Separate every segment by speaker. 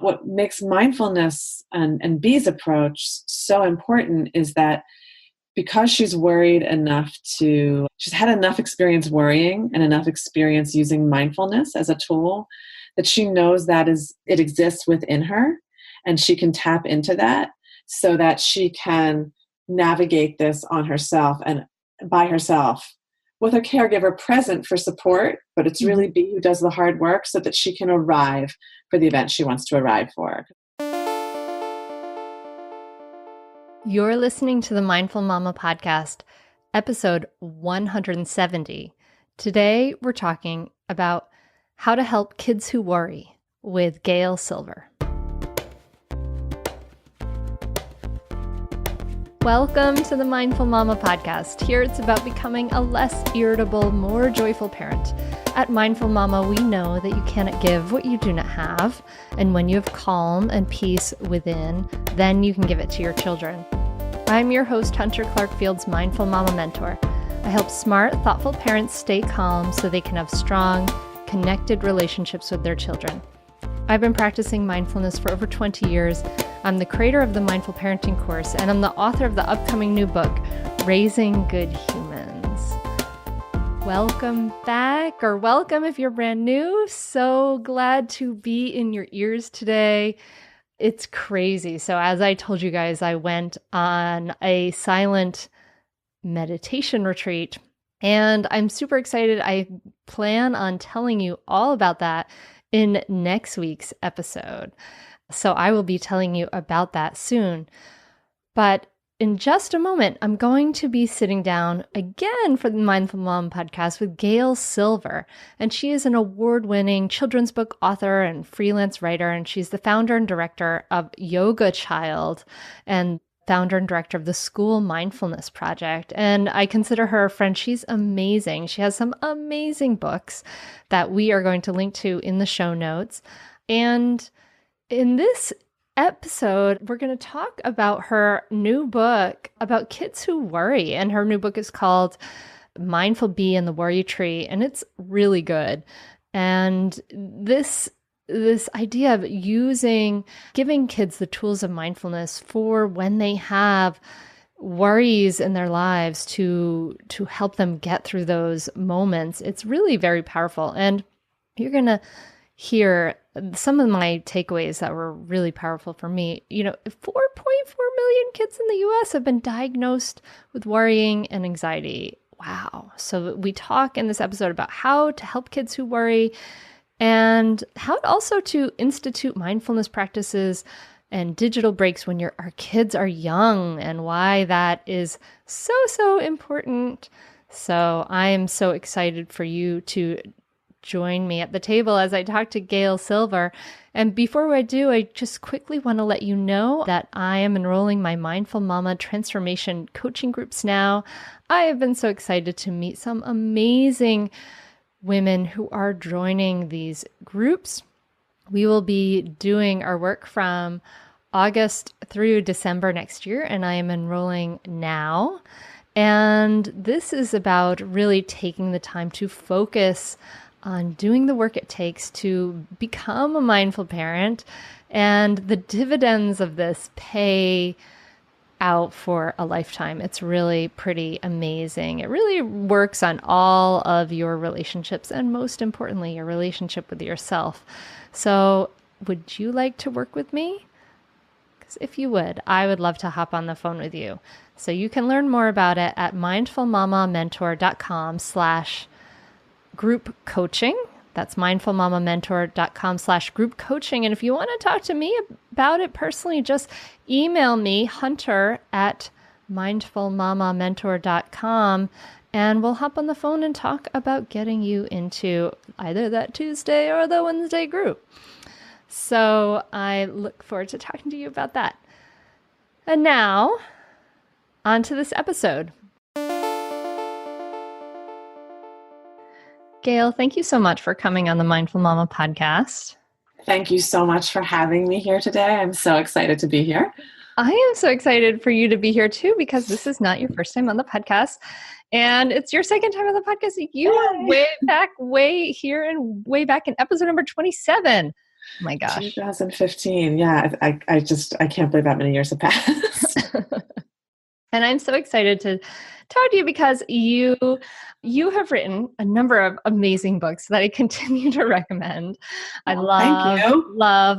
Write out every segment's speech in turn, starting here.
Speaker 1: what makes mindfulness and Bee's approach so important is that because she's worried enough she's had enough experience worrying and enough experience using mindfulness as a tool, that she knows it exists within her, and she can tap into that so that she can navigate this on herself and by herself with a caregiver present for support, but it's really Bee who does the hard work so that she can arrive for the event she wants to arrive for.
Speaker 2: You're listening to the Mindful Mama podcast, episode 170. Today, we're talking about how to help kids who worry with Gail Silver. Welcome to the Mindful Mama podcast. Here it's about becoming a less irritable, more joyful parent. At Mindful Mama, we know that you cannot give what you do not have, and when you have calm and peace within, then you can give it to your children. I'm your host, Hunter Clark-Field's Mindful Mama mentor. I help smart, thoughtful parents stay calm so they can have strong, connected relationships with their children. I've been practicing mindfulness for over 20 years. I'm the creator of the Mindful Parenting course, and I'm the author of the upcoming new book, Raising Good Humans. Welcome back, or welcome if you're brand new. So glad to be in your ears today. It's crazy. So as I told you guys, I went on a silent meditation retreat, and I'm super excited. I plan on telling you all about that in next week's episode. So I will be telling you about that soon. But in just a moment, I'm going to be sitting down again for the Mindful Mom podcast with Gail Silver. And she is an award-winning children's book author and freelance writer. And she's the founder and director of Yoga Child and founder and director of the School Mindfulness Project. And I consider her a friend. She's amazing. She has some amazing books that we are going to link to in the show notes. And in this episode, we're going to talk about her new book about kids who worry. And her new book is called Mindful Bee and the Worry Tree. And it's really good. And this idea of giving kids the tools of mindfulness for when they have worries in their lives to help them get through those moments, it's really very powerful. And you're going to hear some of my takeaways that were really powerful for me. 4.4 million kids in the US have been diagnosed with worrying and anxiety. Wow. So we talk in this episode about how to help kids who worry and how also to institute mindfulness practices and digital breaks when our kids are young, and why that is so important. So I am so excited for you to join me at the table as I talk to Gail Silver. And before I do, I just quickly want to let you know that I am enrolling my Mindful Mama transformation coaching groups now. I have been so excited to meet some amazing women who are joining these groups. We will be doing our work from August through December next year, and I am enrolling now. And this is about really taking the time to focus on doing the work it takes to become a mindful parent, and the dividends of this pay out for a lifetime. It's really pretty amazing. It really works on all of your relationships, and most importantly, your relationship with yourself. So would you like to work with me? Because if you would, I would love to hop on the phone with you. So you can learn more about it at mindfulmamamentor.com/group coaching. That's mindfulmamamentor.com/group coaching. And if you want to talk to me about it personally, just email me, hunter@mindfulmamamentor.com, and we'll hop on the phone and talk about getting you into either that Tuesday or the Wednesday group. So I look forward to talking to you about that. And now, on to this episode. Gail, thank you so much for coming on the Mindful Mama podcast.
Speaker 1: Thank you so much for having me here today. I'm so excited to be here.
Speaker 2: I am so excited for you to be here too, because this is not your first time on the podcast, and it's your second time on the podcast. You were way back in episode number 27. My gosh.
Speaker 1: 2015. Yeah. I can't believe that many years have passed.
Speaker 2: And I'm so excited to talk to you because you have written a number of amazing books that I continue to recommend. I
Speaker 1: Oh, thank
Speaker 2: love,
Speaker 1: you.
Speaker 2: love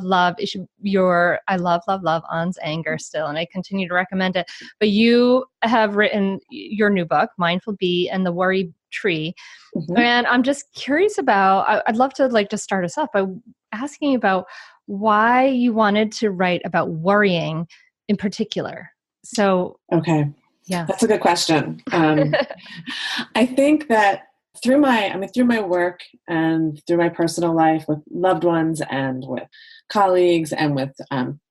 Speaker 2: I love An's Anger still, and I continue to recommend it. But you have written your new book, Mindful Bee and the Worry Tree.
Speaker 1: Mhm.
Speaker 2: And I'm just curious I'd love to just start us off by asking about why you wanted to write about worrying in particular. So,
Speaker 1: Okay.
Speaker 2: yeah.
Speaker 1: That's a good question. I think that through my work and through my personal life with loved ones and with colleagues and with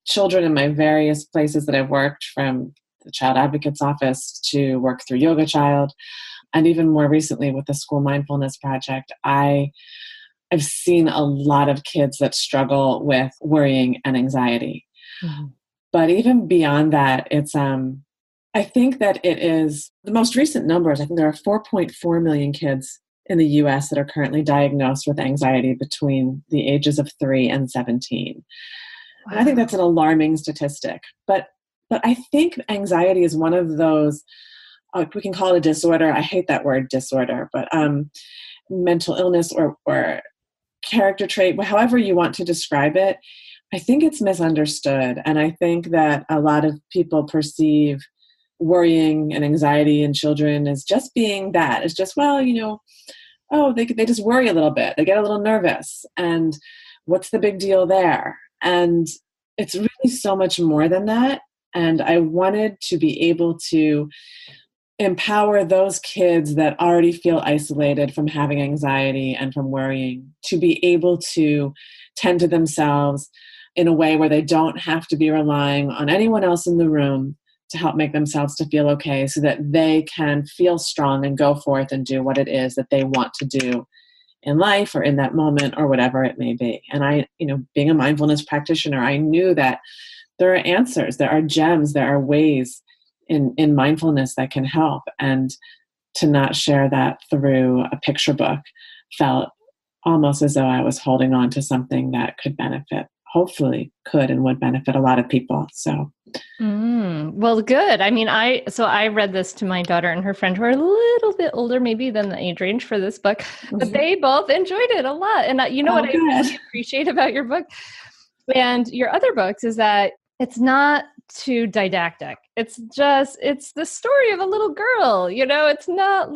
Speaker 1: children in my various places that I've worked, from the Child Advocate's Office to work through Yoga Child, and even more recently with the School Mindfulness Project, I've seen a lot of kids that struggle with worrying and anxiety.
Speaker 2: Mhm.
Speaker 1: But even beyond that, I think that it is the most recent numbers. I think there are 4.4 million kids in the US that are currently diagnosed with anxiety between the ages of 3 and 17. And I think
Speaker 2: Wow.
Speaker 1: that's an alarming statistic. But I think anxiety is one of those, we can call it a disorder. I hate that word disorder, but mental illness or character trait, however you want to describe it. I think it's misunderstood. And I think that a lot of people perceive worrying and anxiety in children as just being that. It's just, well, oh, they just worry a little bit. They get a little nervous. And what's the big deal there? And it's really so much more than that. And I wanted to be able to empower those kids that already feel isolated from having anxiety and from worrying to be able to tend to themselves in a way where they don't have to be relying on anyone else in the room to help make themselves to feel okay, so that they can feel strong and go forth and do what it is that they want to do in life or in that moment or whatever it may be. And I, being a mindfulness practitioner, I knew that there are answers, there are gems, there are ways in mindfulness that can help. And to not share that through a picture book felt almost as though I was holding on to something that could benefit, hopefully could and would benefit a lot of people. So.
Speaker 2: Well, good. I mean, I read this to my daughter and her friend who are a little bit older, maybe than the age range for this book, but
Speaker 1: Mhm.
Speaker 2: they both enjoyed it a lot. And you know what
Speaker 1: Oh,
Speaker 2: I
Speaker 1: good.
Speaker 2: really appreciate about your book and your other books is that it's not too didactic. It's the story of a little girl, it's not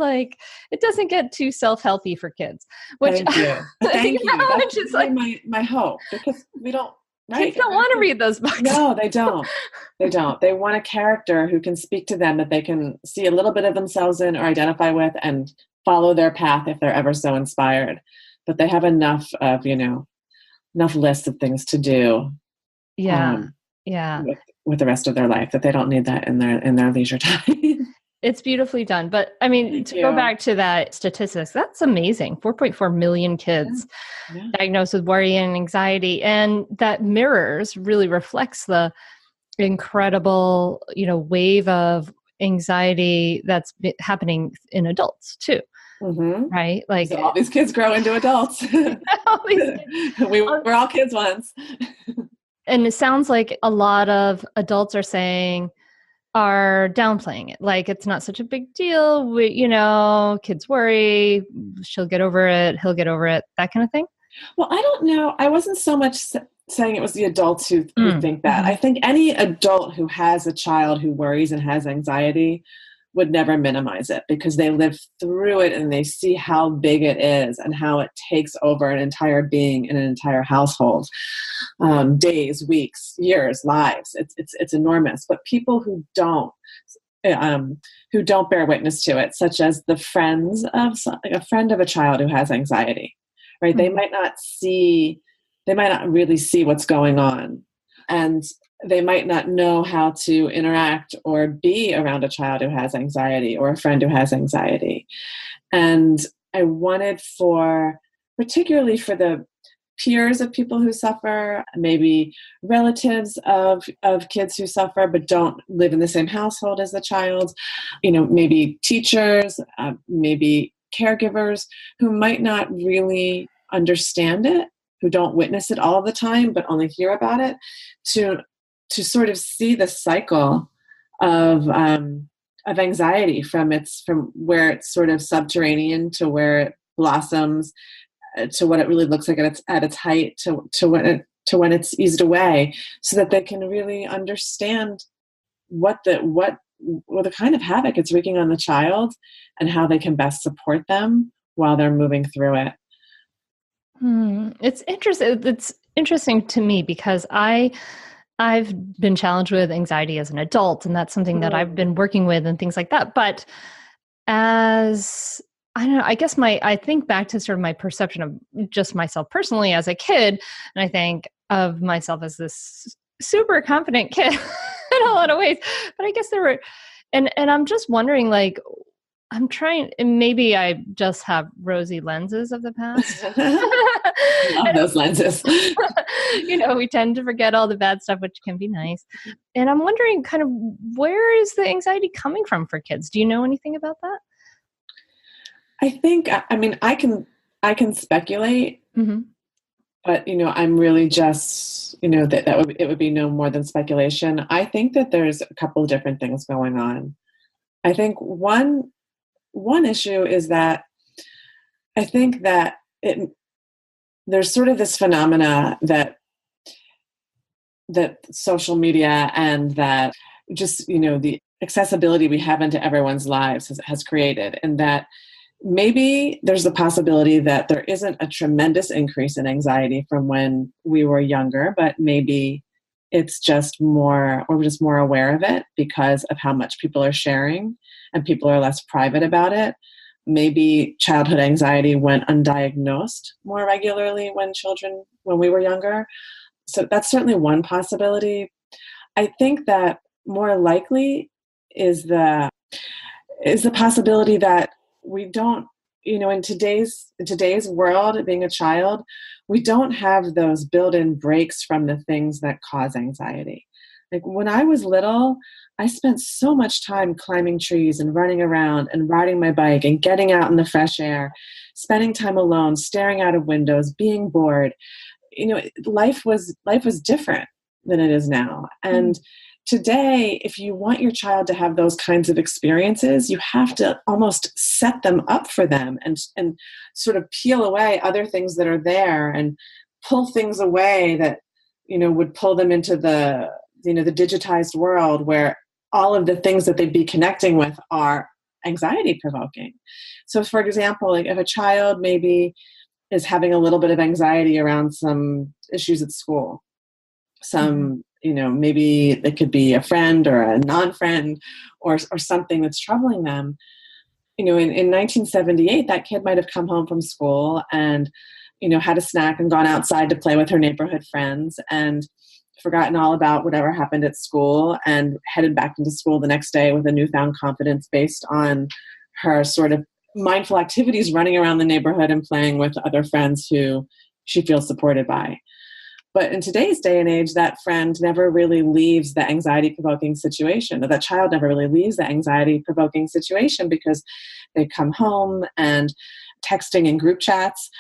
Speaker 2: it doesn't get too self-helpy for kids, which,
Speaker 1: Thank you. Thank you. That's
Speaker 2: which is
Speaker 1: really my hope, because we don't,
Speaker 2: kids
Speaker 1: right?
Speaker 2: don't want to read those books.
Speaker 1: No, they don't. They don't. They want a character who can speak to them, that they can see a little bit of themselves in or identify with and follow their path if they're ever so inspired. But they have enough lists of things to do
Speaker 2: Yeah.
Speaker 1: um,
Speaker 2: Yeah.
Speaker 1: with the rest of their life, that they don't need that in their leisure time.
Speaker 2: It's beautifully done. But I mean,
Speaker 1: Thank
Speaker 2: to go
Speaker 1: you.
Speaker 2: back to that statistics, that's amazing. 4.4 million
Speaker 1: Yeah.
Speaker 2: kids
Speaker 1: Yeah.
Speaker 2: diagnosed with worry and anxiety. And that really reflects the incredible, wave of anxiety that's happening in adults too.
Speaker 1: Mm-hmm.
Speaker 2: Right?
Speaker 1: So all these kids grow into adults.
Speaker 2: All these
Speaker 1: We
Speaker 2: kids.
Speaker 1: were all kids once.
Speaker 2: And it sounds like a lot of adults are downplaying it. Like, it's not such a big deal. Kids worry, she'll get over it, he'll get over it, that kind of thing.
Speaker 1: Well, I don't know. I wasn't so much saying it was the adults who think that.
Speaker 2: Mm-hmm.
Speaker 1: I think any adult who has a child who worries and has anxiety would never minimize it, because they live through it and they see how big it is and how it takes over an entire being in an entire household. Days, weeks, years, lives. It's enormous. But people who don't bear witness to it, such as the friends of like a friend of a child who has anxiety, right?
Speaker 2: Mm-hmm.
Speaker 1: They might not really see what's going on, and they might not know how to interact or be around a child who has anxiety or a friend who has anxiety. And I wanted particularly for the peers of people who suffer, maybe relatives of kids who suffer but don't live in the same household as the child, maybe teachers, maybe caregivers who might not really understand it, who don't witness it all the time, but only hear about it, to sort of see the cycle of anxiety from where it's sort of subterranean to where it blossoms, to what it really looks like at its height, to when it's eased away, so that they can really understand what the kind of havoc it's wreaking on the child and how they can best support them while they're moving through it.
Speaker 2: It's interesting. It's interesting to me because I've been challenged with anxiety as an adult, and that's something that I've been working with and things like that. But as I don't know, I guess I think back to sort of my perception of just myself personally as a kid, and I think of myself as this super confident kid in a lot of ways. But I guess there were, and I'm just wondering, like, I'm trying, and maybe I just have rosy lenses of the past.
Speaker 1: I love those lenses.
Speaker 2: We tend to forget all the bad stuff, which can be nice. And I'm wondering kind of, where is the anxiety coming from for kids? Do you know anything about that?
Speaker 1: I think, I mean, I can speculate, but, I'm really just, it would be no more than speculation. I think that there's a couple of different things going on. I think one issue is that I think that there's sort of this phenomena that social media and that just, the accessibility we have into everyone's lives has created, and that maybe there's the possibility that there isn't a tremendous increase in anxiety from when we were younger, but maybe it's just we're just more aware of it because of how much people are sharing and people are less private about it. Maybe childhood anxiety went undiagnosed more regularly when we were younger. So that's certainly one possibility. I think that more likely is the possibility that we don't, in today's world, being a child, we don't have those built-in breaks from the things that cause anxiety. Like when I was little, I spent so much time climbing trees and running around and riding my bike and getting out in the fresh air, spending time alone, staring out of windows, being bored. Life was different than it is now. And today, if you want your child to have those kinds of experiences, you have to almost set them up for them and sort of peel away other things that are there and pull things away that, would pull them into the digitized world where all of the things that they'd be connecting with are anxiety provoking. So for example, like if a child maybe is having a little bit of anxiety around some issues at school, maybe it could be a friend or a non-friend or something that's troubling them. In 1978, that kid might have come home from school and, had a snack and gone outside to play with her neighborhood friends and forgotten all about whatever happened at school and headed back into school the next day with a newfound confidence based on her sort of mindful activities, running around the neighborhood and playing with other friends who she feels supported by. But in today's day and age, that friend never really leaves the anxiety-provoking situation, or that child never really leaves the anxiety-provoking situation because they come home and texting in group chats,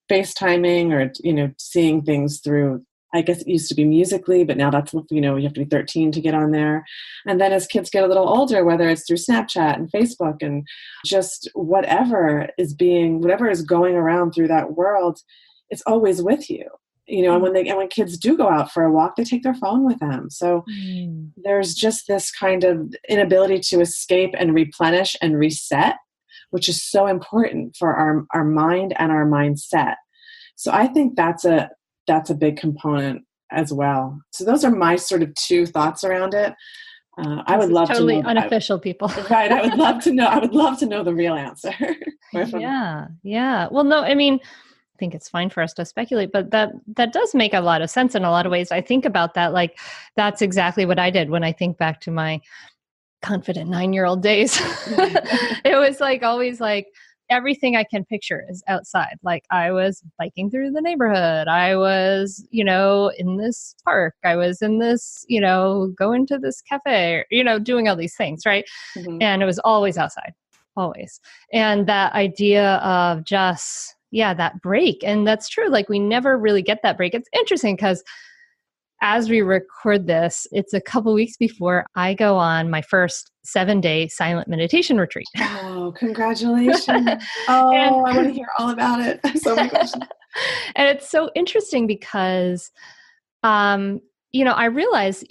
Speaker 1: FaceTiming, or, seeing things through, I guess it used to be Musically, but now that's, you have to be 13 to get on there. And then as kids get a little older, whether it's through Snapchat and Facebook and just whatever is going around through that world, it's always with you. And when kids do go out for a walk, they take their phone with them. So there's just this kind of inability to escape and replenish and reset, which is so important for our mind and our mindset. So I think that's a big component as well. So those are my sort of two thoughts around it. I would love
Speaker 2: totally
Speaker 1: to know
Speaker 2: unofficial people.
Speaker 1: Right. I would love to know the real answer.
Speaker 2: Yeah. Well, no, I mean, I think it's fine for us to speculate, but that does make a lot of sense in a lot of ways. I think about that, like that's exactly what I did when I think back to my confident 9-year-old days. It was like always like everything I can picture is outside. Like I was biking through the neighborhood. I was, in this park. I was in this, going to this cafe, doing all these things. Right. And it was always outside, always. And that idea of just that break. And that's true. Like we never really get that break. It's interesting because as we record this, it's a couple weeks before I go on my first 7-day silent meditation retreat.
Speaker 1: Oh, congratulations. Oh, I want to hear all about it. I have so many questions.
Speaker 2: And it's so interesting because, I realize,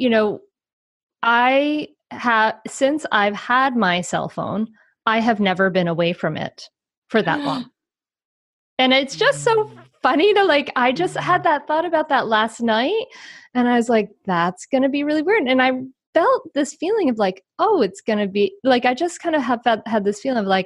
Speaker 2: since I've had my cell phone, I have never been away from it for that long. And it's just so funny to I just had that thought about that last night. And I was like, that's going to be really weird. And I felt this feeling of oh, it's going to be I just kind of had this feeling of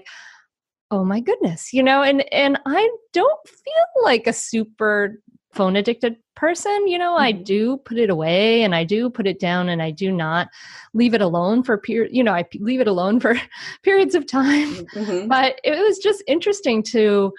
Speaker 2: oh my goodness, and I don't feel like a super phone addicted person. I do put it away and I do put it down and I do not leave it alone for I leave it alone for periods of time. Mm-hmm. But it was just interesting to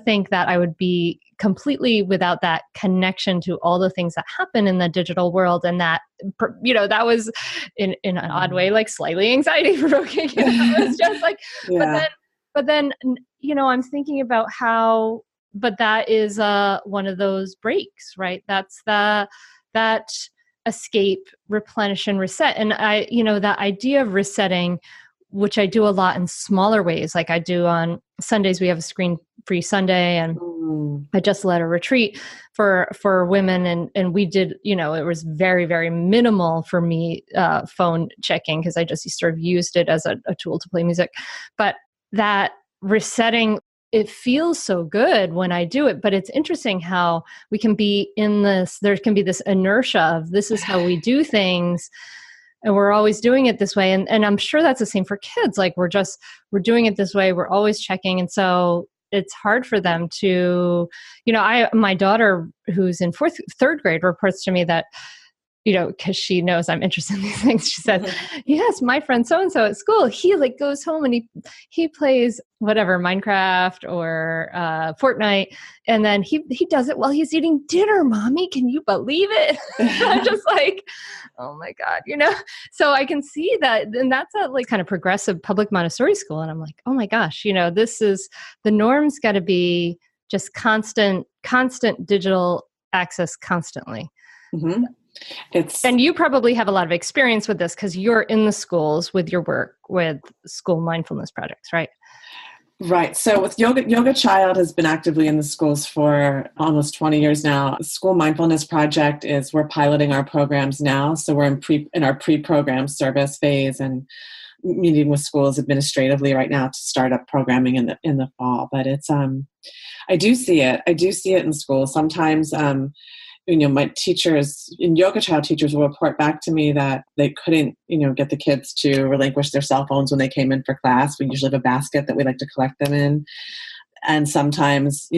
Speaker 2: think that I would be completely without that connection to all the things that happen in the digital world. And that, that was in an odd way, slightly anxiety provoking. It was just yeah. But then, I'm thinking about how, but that is one of those breaks, right? That's that escape, replenish, and reset. And that idea of resetting, which I do a lot in smaller ways. Like I do on Sundays, we have a screen-free Sunday, and I just led a retreat for women, and we did, it was very, very minimal for me, phone checking, because I just sort of used it as a tool to play music. But that resetting, it feels so good when I do it, but it's interesting how we can be there can be this inertia of this is how we do things. And we're always doing it this way. And I'm sure that's the same for kids. We're doing it this way. We're always checking. And so it's hard for them to, my daughter who's in third grade reports to me that, because she knows I'm interested in these things. She said, yes, my friend so-and-so at school, he goes home and he plays whatever, Minecraft or Fortnite. And then he does it while he's eating dinner, Mommy. Can you believe it? I'm just oh my God, So I can see that. And that's a kind of progressive public Montessori school. And I'm like, oh my gosh, this is, the norm's got to be just constant digital access constantly. Mm-hmm. And you probably have a lot of experience with this because you're in the schools with your work with school mindfulness projects, right?
Speaker 1: Right. So with Yoga Child has been actively in the schools for almost 20 years now. The School Mindfulness Project we're piloting our programs now. So we're in our pre-program service phase and meeting with schools administratively right now to start up programming in the fall. But it's I do see it. I do see it in schools. Sometimes my teachers and Yoga Child teachers will report back to me that they couldn't, get the kids to relinquish their cell phones when they came in for class. We usually have a basket that we like to collect them in. And sometimes,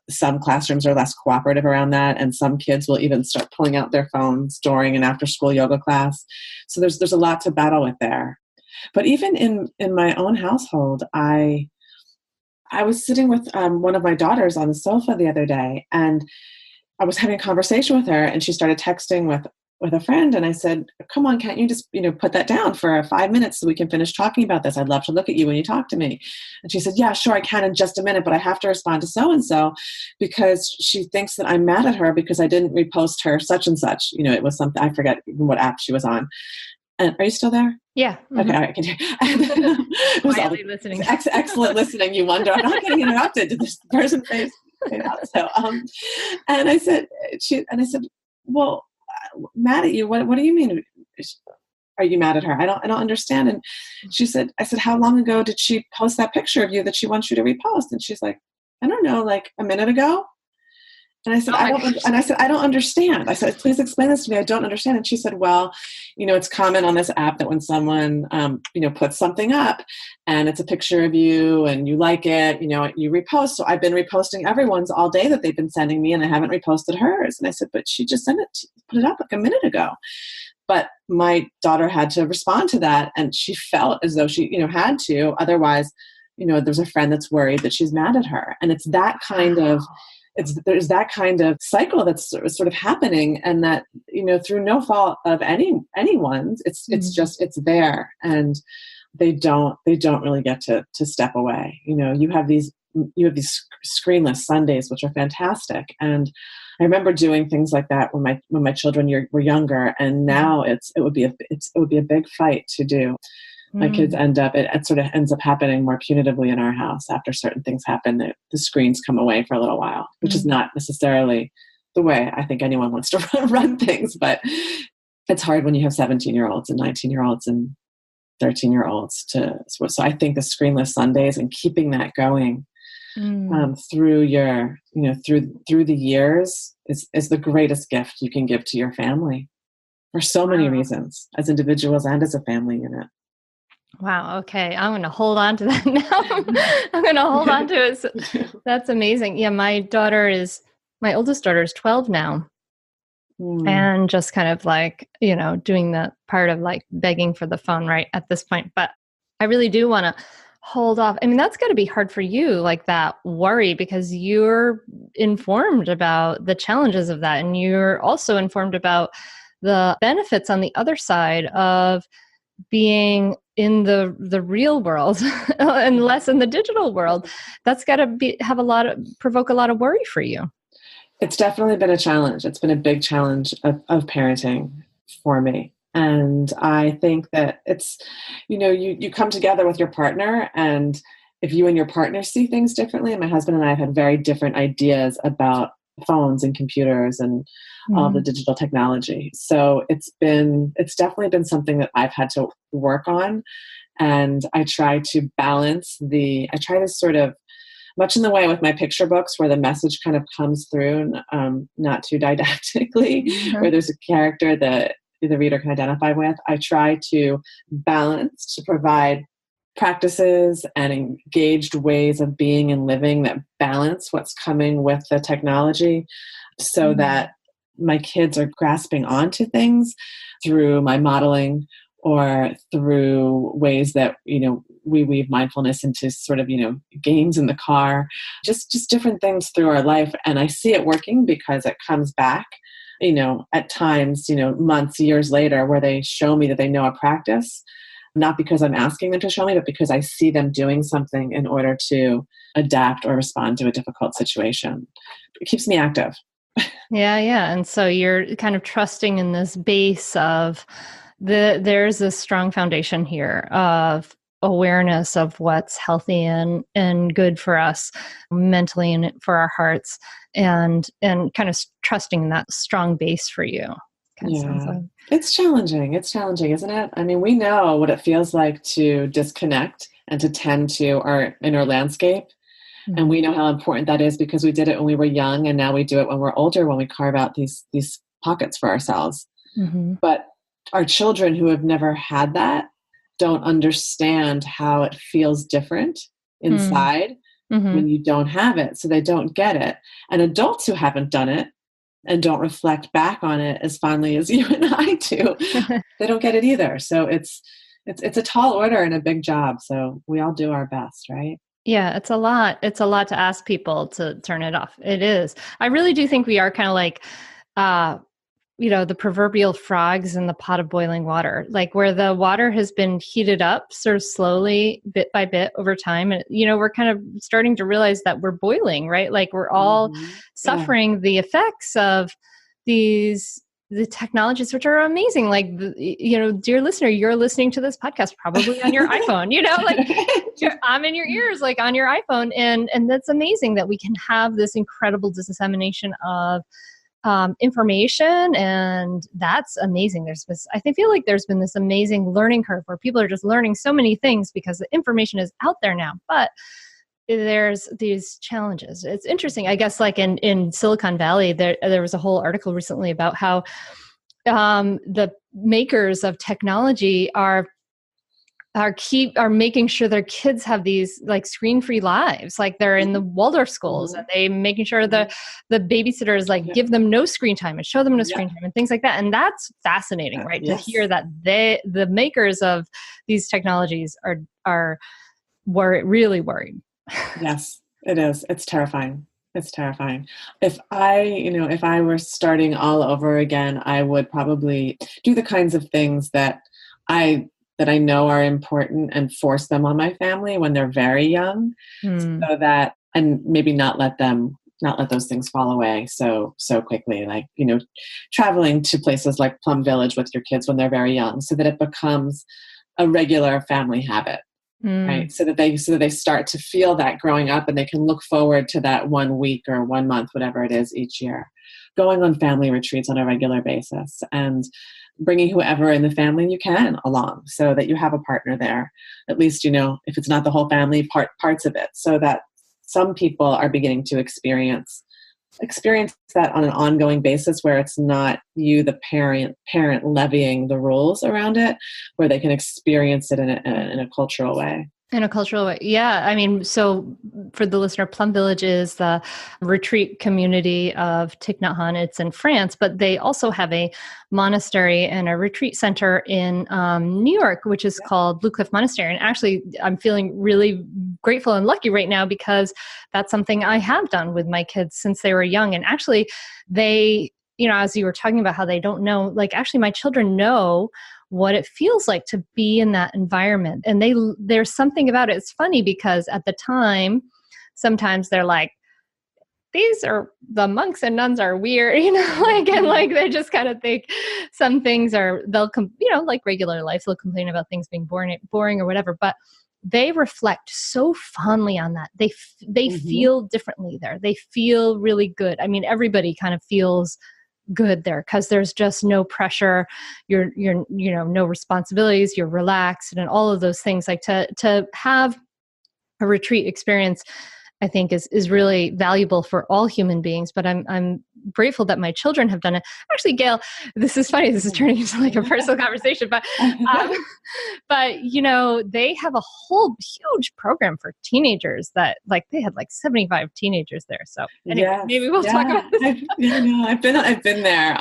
Speaker 1: some classrooms are less cooperative around that. And some kids will even start pulling out their phones during an after school yoga class. So there's a lot to battle with there. But even in my own household, I was sitting with one of my daughters on the sofa the other day, and I was having a conversation with her, and she started texting with a friend. And I said, come on, can't you just, put that down for 5 minutes so we can finish talking about this? I'd love to look at you when you talk to me. And she said, yeah, sure, I can in just a minute, but I have to respond to so-and-so because she thinks that I'm mad at her because I didn't repost her such and such. It was something, I forget what app she was on. And are you still there?
Speaker 2: Yeah. Mm-hmm.
Speaker 1: Okay, all right, continue. Quietly listening. Excellent listening. You wonder, I'm not getting interrupted. Did this person face? So, and I said, well, mad at you. What do you mean? Are you mad at her? I don't understand. And I said, how long ago did she post that picture of you that she wants you to repost? And she's like, I don't know, a minute ago. And I said, I don't understand. I said, please explain this to me. I don't understand. And she said, well, it's common on this app that when someone, puts something up and it's a picture of you and you like it, you repost. So I've been reposting everyone's all day that they've been sending me, and I haven't reposted hers. And I said, but she just put it up a minute ago. But my daughter had to respond to that, and she felt as though she, had to. Otherwise, there's a friend that's worried that she's mad at her. And it's that kind of, there's that kind of cycle that's sort of happening, and that, through no fault of anyone's, it's there, and they don't really get to step away. You have these you have these screenless Sundays, which are fantastic. And I remember doing things like that when my children were younger, and now it would be a big fight to do. My kids it sort of ends up happening more punitively in our house after certain things happen. The screens come away for a little while, which is not necessarily the way I think anyone wants to run things, but it's hard when you have 17-year-olds and 19-year-olds and 13-year-olds so I think the screenless Sundays and keeping that going through through the years is the greatest gift you can give to your family for so many reasons, as individuals and as a family unit.
Speaker 2: Wow. Okay. I'm going to hold on to that now. I'm going to hold on to it. So, that's amazing. Yeah. My oldest daughter is 12 now. And just kind of like, doing the part of like begging for the phone right at this point. But I really do want to hold off. I mean, that's got to be hard for you, like that worry, because you're informed about the challenges of that. And you're also informed about the benefits on the other side of being in the real world and less in the digital world. That's got to provoke a lot of worry for you.
Speaker 1: It's definitely been a challenge. It's been a big challenge of parenting for me. And I think that it's, you come together with your partner, and if you and your partner see things differently, and my husband and I have had very different ideas about phones and computers and all the digital technology. So it's definitely been something that I've had to work on. And I try to sort of, much in the way with my picture books where the message kind of comes through, not too didactically, where there's a character that the reader can identify with. I try to balance, to provide practices and engaged ways of being and living that balance what's coming with the technology, so that my kids are grasping onto things through my modeling or through ways that, we weave mindfulness into sort of, games in the car, just different things through our life. And I see it working because it comes back, at times, months, years later, where they show me that they know a practice, not because I'm asking them to show me, but because I see them doing something in order to adapt or respond to a difficult situation. It keeps me active.
Speaker 2: Yeah. And so you're kind of trusting in this base of there's a strong foundation here of awareness of what's healthy and good for us mentally and for our hearts, and kind of trusting that strong base for you.
Speaker 1: Sounds like. It's challenging, isn't it? I mean, we know what it feels like to disconnect and to tend to our inner landscape. And we know how important that is because we did it when we were young, and now we do it when we're older, when we carve out these pockets for ourselves. But our children who have never had that don't understand how it feels different inside when you don't have it. So they don't get it. And adults who haven't done it and don't reflect back on it as fondly as you and I do, they don't get it either. So it's a tall order and a big job. So we all do our best, right?
Speaker 2: Yeah, it's a lot. It's a lot to ask people to turn it off. It is. I really do think we are kind of like, the proverbial frogs in the pot of boiling water, like where the water has been heated up sort of slowly, bit by bit over time. And, we're kind of starting to realize that we're boiling, right? Like we're all suffering the effects of the technologies, which are amazing. Like, dear listener, you're listening to this podcast probably on your iPhone, like I'm in your ears, like on your iPhone. And that's amazing that we can have this incredible dissemination of information. And that's amazing. I feel like there's been this amazing learning curve where people are just learning so many things because the information is out there now, but there's these challenges. It's interesting. I guess like in Silicon Valley, there was a whole article recently about how the makers of technology are making sure their kids have these like screen-free lives. Like they're in the Waldorf schools and they making sure the babysitters give them no screen time and show them no screen time and things like that. And that's fascinating, right? To hear that the makers of these technologies are really worried.
Speaker 1: Yes, it is. It's terrifying. It's terrifying. If I were starting all over again, I would probably do the kinds of things that I know are important and force them on my family when they're very young, so that and maybe not let those things fall away so quickly, like, traveling to places like Plum Village with your kids when they're very young, so that it becomes a regular family habit, right? So that they start to feel that growing up, and they can look forward to that 1 week or 1 month, whatever it is each year, going on family retreats on a regular basis, and bringing whoever in the family you can along, so that you have a partner there, at least, if it's not the whole family, parts of it, so that some people are beginning to experience that on an ongoing basis, where it's not you, the parent levying the rules around it, where they can experience it in a cultural way.
Speaker 2: In a cultural way. Yeah. I mean, so for the listener, Plum Village is the retreat community of Thich Nhat Hanh. It's in France, but they also have a monastery and a retreat center in New York, which is called Blue Cliff Monastery. And actually, I'm feeling really grateful and lucky right now, because that's something I have done with my kids since they were young. And actually, they, as you were talking about how they don't know, like, actually my children know what it feels like to be in that environment. And there's something about it. It's funny because at the time, sometimes they're like, these are the monks and nuns are weird, and they just kind of think some things like regular life, they'll complain about things being boring or whatever, but they reflect so fondly on that. They feel differently there. They feel really good. I mean, everybody kind of feels good there because there's just no pressure. You're no responsibilities. You're relaxed, and all of those things. Like to have a retreat experience, I think is really valuable for all human beings. But I'm grateful that my children have done it. Actually, Gail, this is funny. This is turning into like a personal conversation, but they have a whole huge program for teenagers that they had 75 teenagers there. So anyway, maybe we'll talk about this.
Speaker 1: I've been there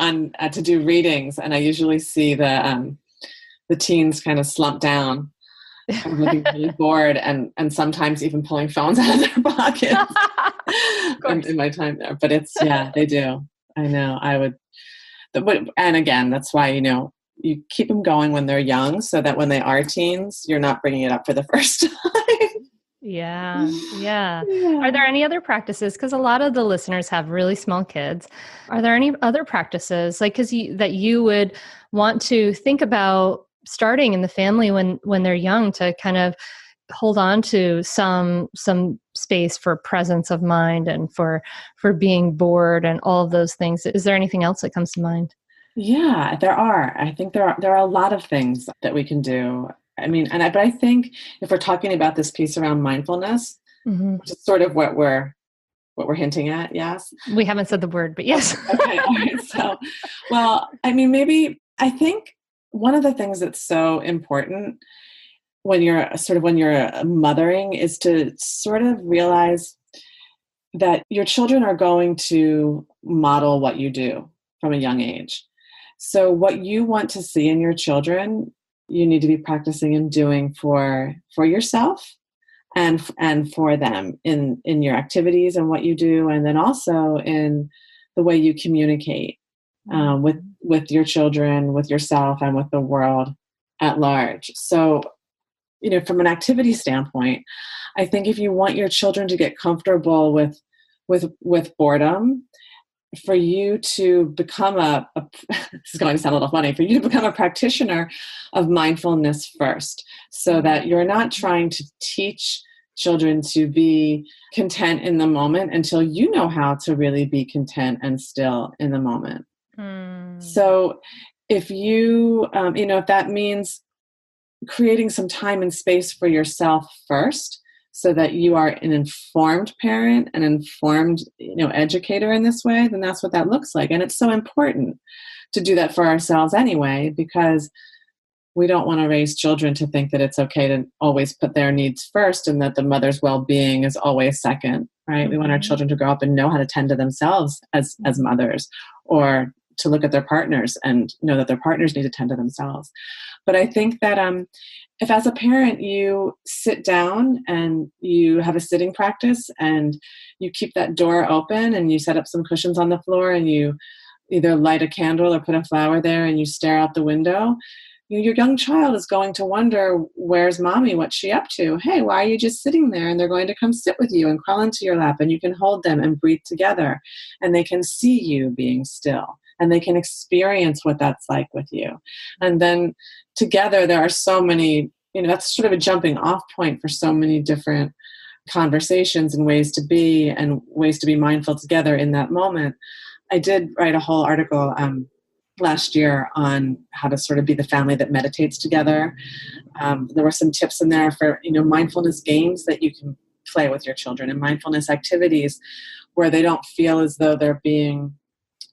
Speaker 1: to do readings, and I usually see the teens kind of slump down, looking really bored, and sometimes even pulling phones out of their pockets in my time there. But it's, they do. I know. I would, and again, that's why, you keep them going when they're young, so that when they are teens, you're not bringing it up for the first time.
Speaker 2: Yeah. Are there any other practices? Because a lot of the listeners have really small kids. Are there any other practices that you would want to think about starting in the family when they're young, to kind of hold on to some space for presence of mind and for being bored and all of those things? Is there anything else that comes to mind?
Speaker 1: Yeah, there are. I think there are a lot of things that we can do. I mean, but I think if we're talking about this piece around mindfulness, which is sort of what we're hinting at, yes?
Speaker 2: We haven't said the word, but yes.
Speaker 1: Okay. All right. So, well, I mean, maybe I think one of the things that's so important when you're mothering is to sort of realize that your children are going to model what you do from a young age. So what you want to see in your children, you need to be practicing and doing for yourself and for them in your activities and what you do, and then also in the way you communicate with your children, with yourself, and with the world at large. So, from an activity standpoint, I think if you want your children to get comfortable with boredom, for you to become this is going to sound a little funny, for you to become a practitioner of mindfulness first, so that you're not trying to teach children to be content in the moment until you know how to really be content and still in the moment. So if you, if that means creating some time and space for yourself first, so that you are an informed parent, an informed, educator in this way, then that's what that looks like. And it's so important to do that for ourselves anyway, because we don't want to raise children to think that it's okay to always put their needs first and that the mother's well-being is always second, right? We want our children to grow up and know how to tend to themselves as mothers, or to look at their partners and know that their partners need to tend to themselves. But I think that if as a parent you sit down and you have a sitting practice and you keep that door open and you set up some cushions on the floor and you either light a candle or put a flower there and you stare out the window, your young child is going to wonder, where's mommy? What's she up to? Hey, why are you just sitting there? And they're going to come sit with you and crawl into your lap, and you can hold them and breathe together, and they can see you being still, and they can experience what that's like with you. And then together there are so many, that's sort of a jumping off point for so many different conversations and ways to be mindful together in that moment. I did write a whole article last year on how to sort of be the family that meditates together. There were some tips in there for, mindfulness games that you can play with your children, and mindfulness activities where they don't feel as though they're being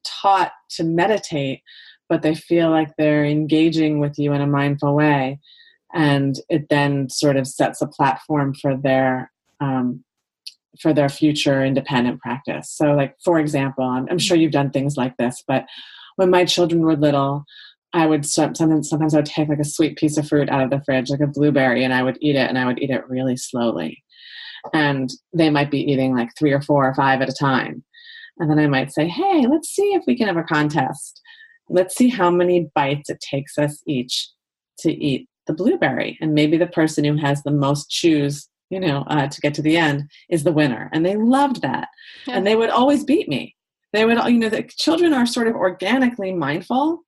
Speaker 1: taught to meditate, but they feel like they're engaging with you in a mindful way. And it then sort of sets a platform for their future independent practice. So like, for example, I'm sure you've done things like this, but when my children were little, I would sometimes I would take like a sweet piece of fruit out of the fridge, like a blueberry, and I would eat it, and I would eat it really slowly. And they might be eating like 3 or 4 or 5 at a time. And then I might say, hey, let's see if we can have a contest. Let's see how many bites it takes us each to eat the blueberry. And maybe the person who has the most chews, to get to the end is the winner. And they loved that. Yeah. And they would always beat me. They would, the children are sort of organically mindful.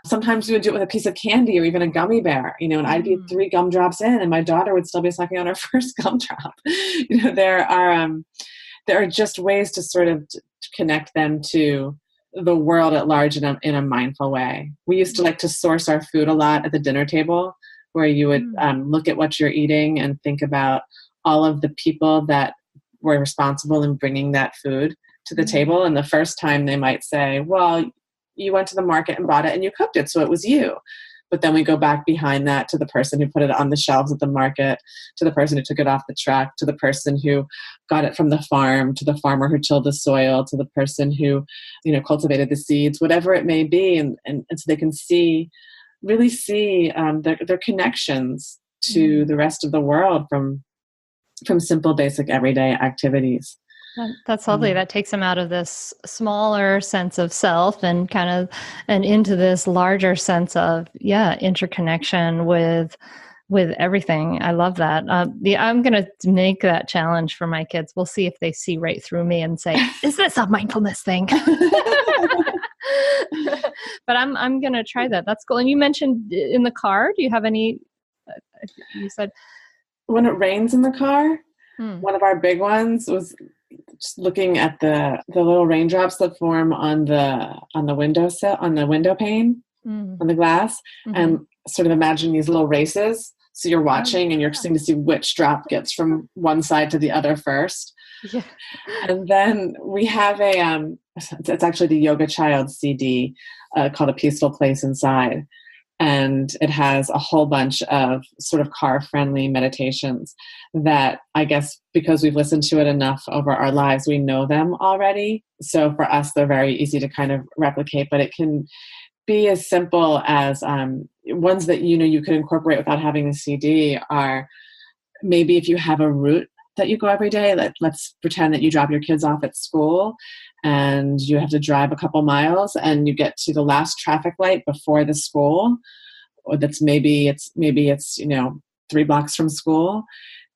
Speaker 1: Sometimes we would do it with a piece of candy or even a gummy bear, and I'd be 3 gumdrops in, and my daughter would still be sucking on her first gumdrop. There are just ways to sort of connect them to the world at large in a mindful way. We used to like to source our food a lot at the dinner table, where you would look at what you're eating and think about all of the people that were responsible in bringing that food to the table. And the first time they might say, well, you went to the market and bought it and you cooked it, so it was you. But then we go back behind that to the person who put it on the shelves at the market, to the person who took it off the truck, to the person who got it from the farm, to the farmer who tilled the soil, to the person who, cultivated the seeds, whatever it may be. And so they can really see their connections to the rest of the world from simple, basic, everyday activities.
Speaker 2: That's lovely. That takes them out of this smaller sense of self and into this larger sense of, interconnection with everything. I love that. I'm going to make that challenge for my kids. We'll see if they see right through me and say, is this a mindfulness thing? But I'm going to try that. That's cool. And you mentioned in the car, do you have any, you said?
Speaker 1: When it rains in the car, one of our big ones was just looking at the little raindrops that form on the windowsill, on the window pane, on the glass, and sort of imagine these little races. So you're watching and you're seeing to see which drop gets from one side to the other first. Yeah. And then we have it's actually the Yoga Child CD called A Peaceful Place Inside. And it has a whole bunch of sort of car-friendly meditations that I guess because we've listened to it enough over our lives, we know them already. So for us, they're very easy to kind of replicate, but it can be as simple as ones that, you could incorporate without having a CD are maybe if you have a route that you go every day. Let's pretend that you drop your kids off at school and you have to drive a couple miles and you get to the last traffic light before the school, or maybe it's 3 blocks from school,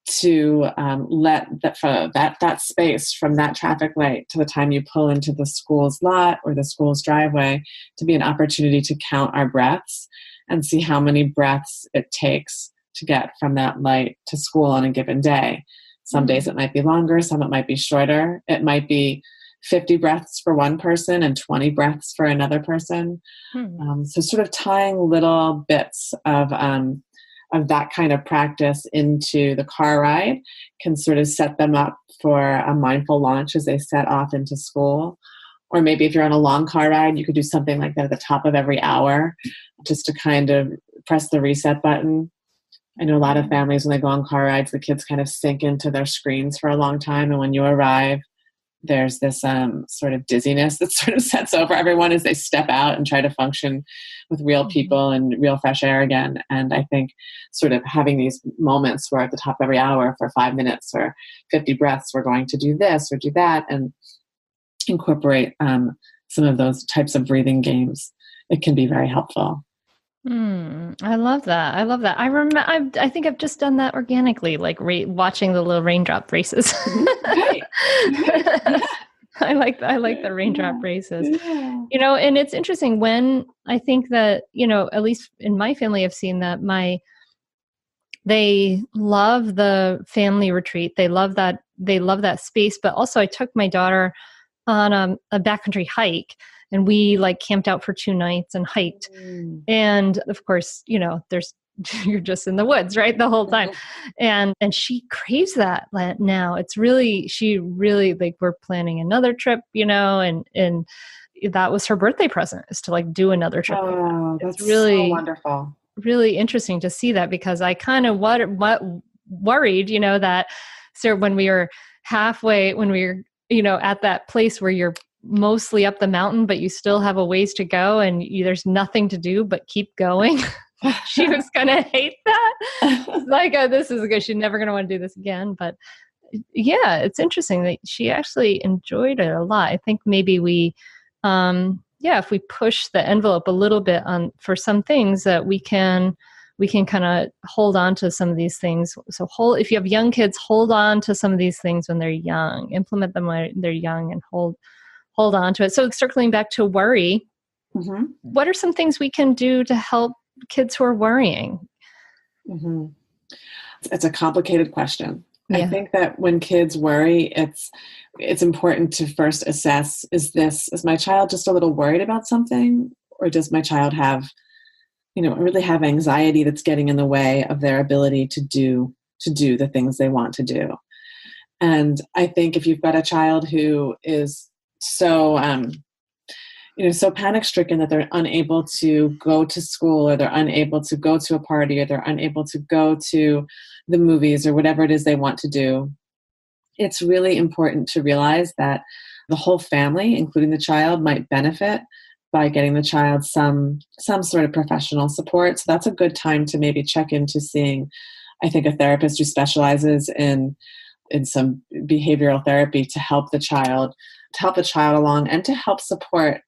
Speaker 1: to let that space from that traffic light to the time you pull into the school's lot or the school's driveway to be an opportunity to count our breaths and see how many breaths it takes to get from that light to school on a given day. Some days it might be longer, some it might be shorter. It might be 50 breaths for one person and 20 breaths for another person. So sort of tying little bits of that kind of practice into the car ride can sort of set them up for a mindful launch as they set off into school. Or maybe if you're on a long car ride, you could do something like that at the top of every hour, just to kind of press the reset button. I know a lot of families, when they go on car rides, the kids kind of sink into their screens for a long time. And when you arrive, there's this sort of dizziness that sort of sets over everyone as they step out and try to function with real people and real fresh air again. And I think sort of having these moments where at the top of every hour for 5 minutes or 50 breaths, we're going to do this or do that, and incorporate some of those types of breathing games, it can be very helpful.
Speaker 2: I love that. I love that. I remember. I think I've just done that organically, like watching the little raindrop races.
Speaker 1: Mhm. Right. Right. Yeah.
Speaker 2: I like the raindrop
Speaker 1: Yeah.
Speaker 2: races.
Speaker 1: Yeah.
Speaker 2: And it's interesting when I think that, at least in my family, I've seen that they love the family retreat. They love that space. But also I took my daughter on a backcountry hike, and we like camped out for 2 nights and hiked.
Speaker 1: Mm.
Speaker 2: And of course, there's you're just in the woods, right? The whole time. And she craves that now. She really like, we're planning another trip, and that was her birthday present, is to like do another trip like that.
Speaker 1: Oh,
Speaker 2: It's
Speaker 1: that's so
Speaker 2: really,
Speaker 1: wonderful.
Speaker 2: really interesting to see that, because I kind of what worried, that so when we were halfway, when we were, at that place where you're mostly up the mountain, but you still have a ways to go, and there's nothing to do but keep going. She was gonna hate that. Like, oh, this is good. She's never gonna want to do this again. But yeah, it's interesting that she actually enjoyed it a lot. I think maybe if we push the envelope a little bit on for some things, that we can kind of hold on to some of these things. So if you have young kids, hold on to some of these things when they're young, implement them when they're young, and hold on to it. So circling back to worry,
Speaker 1: Mhm.
Speaker 2: what are some things we can do to help kids who are worrying?
Speaker 1: Mhm. It's a complicated question. I
Speaker 2: Yeah.
Speaker 1: think that when kids worry, it's important to first assess, is my child just a little worried about something, or does my child really have anxiety that's getting in the way of their ability to do the things they want to do. And I think if you've got a child who is so panic stricken that they're unable to go to school, or they're unable to go to a party, or they're unable to go to the movies, or whatever it is they want to do, it's really important to realize that the whole family, including the child, might benefit by getting the child some sort of professional support. So that's a good time to maybe check into seeing, I think, a therapist who specializes in some behavioral therapy to help the child along, and to help support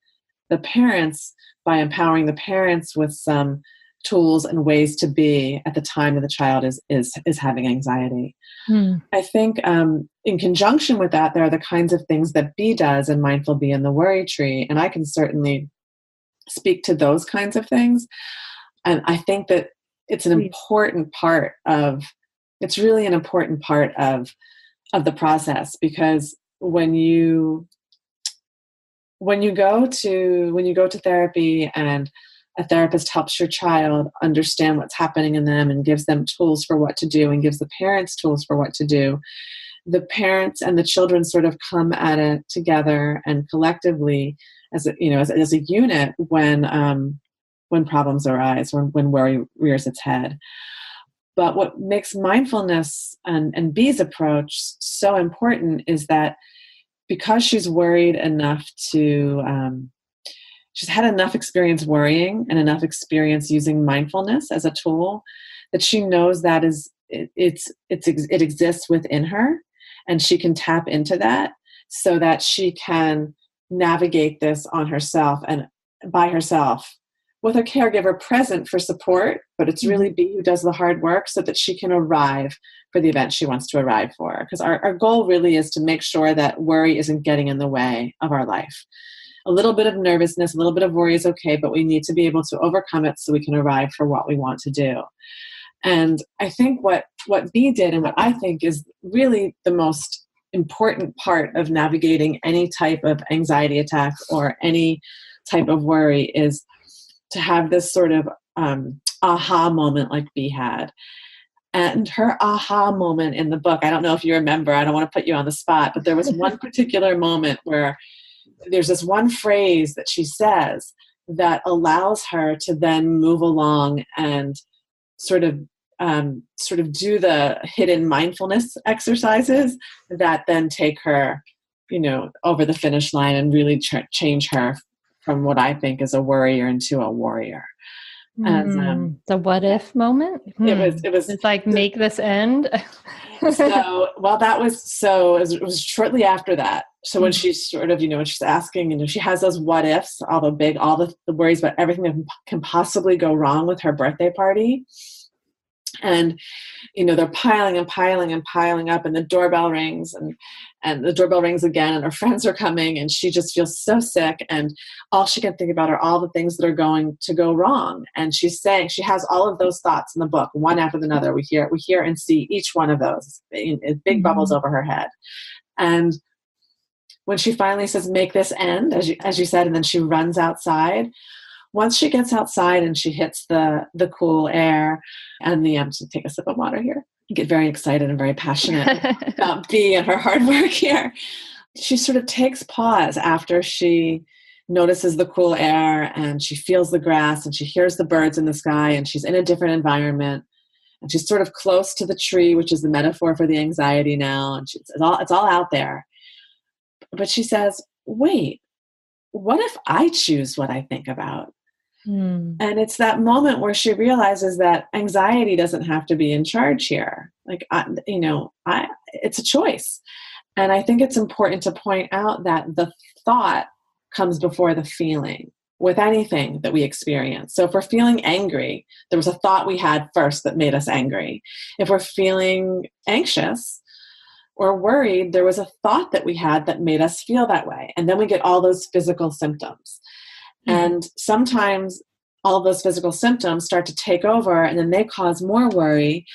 Speaker 1: the parents by empowering the parents with some tools and ways to be at the time that the child is having anxiety.
Speaker 2: Hmm.
Speaker 1: I think in conjunction with that, there are the kinds of things that B does in Mindful Bee and the Worry Tree, and I can certainly speak to those kinds of things. And I think that it's an
Speaker 2: Please.
Speaker 1: important part of it's really an important part of the process, because when you go to therapy, and a therapist helps your child understand what's happening in them and gives them tools for what to do, and gives the parents tools for what to do, the parents and the children sort of come at it together and collectively as a unit when problems arise, when worry rears its head. But what makes mindfulness and B's approach so important is that, because she's worried enough she's had enough experience worrying and enough experience using mindfulness as a tool, that she knows that it exists within her, and she can tap into that, so that she can navigate this on herself and by herself, with a caregiver present for support. But it's really B who does the hard work, so that she can arrive for the event she wants to arrive for. Because our goal really is to make sure that worry isn't getting in the way of our life. A little bit of nervousness, a little bit of worry is okay, but we need to be able to overcome it so we can arrive for what we want to do. And I think what B did, and what I think is really the most important part of navigating any type of anxiety attack or any type of worry, is to have this sort of aha moment like B had. And her aha moment in the book, I don't know if you remember, I don't want to put you on the spot, but there was one particular moment where there's this one phrase that she says that allows her to then move along and sort of do the hidden mindfulness exercises that then take her, over the finish line, and really change her from what I think is a worrier into a warrior. As
Speaker 2: The what if moment.
Speaker 1: it was
Speaker 2: It's like, make this end.
Speaker 1: so well that was so it was shortly after that. So when she's sort of, when she's asking, she has those what ifs, all the worries about everything that can possibly go wrong with her birthday party. And, they're piling and piling and piling up, and the doorbell rings and the doorbell rings again, and her friends are coming, and she just feels so sick. And all she can think about are all the things that are going to go wrong. And she's saying, she has all of those thoughts in the book, one after another. We hear and see each one of those in big bubbles over her head. And when she finally says, make this end, as you said, and then she runs outside. Once she gets outside and she hits the cool air and I'm just take a sip of water here. I get very excited and very passionate about Bea and her hard work here. She sort of takes pause after she notices the cool air and she feels the grass and she hears the birds in the sky and she's in a different environment. And she's sort of close to the tree, which is the metaphor for the anxiety now. And it's all out there. But she says, wait, what if I choose what I think about? And it's that moment where she realizes that anxiety doesn't have to be in charge here. Like, it's a choice. And I think it's important to point out that the thought comes before the feeling with anything that we experience. So if we're feeling angry, there was a thought we had first that made us angry. If we're feeling anxious or worried, there was a thought that we had that made us feel that way. And then we get all those physical symptoms. And sometimes all of those physical symptoms start to take over and then they cause more worry.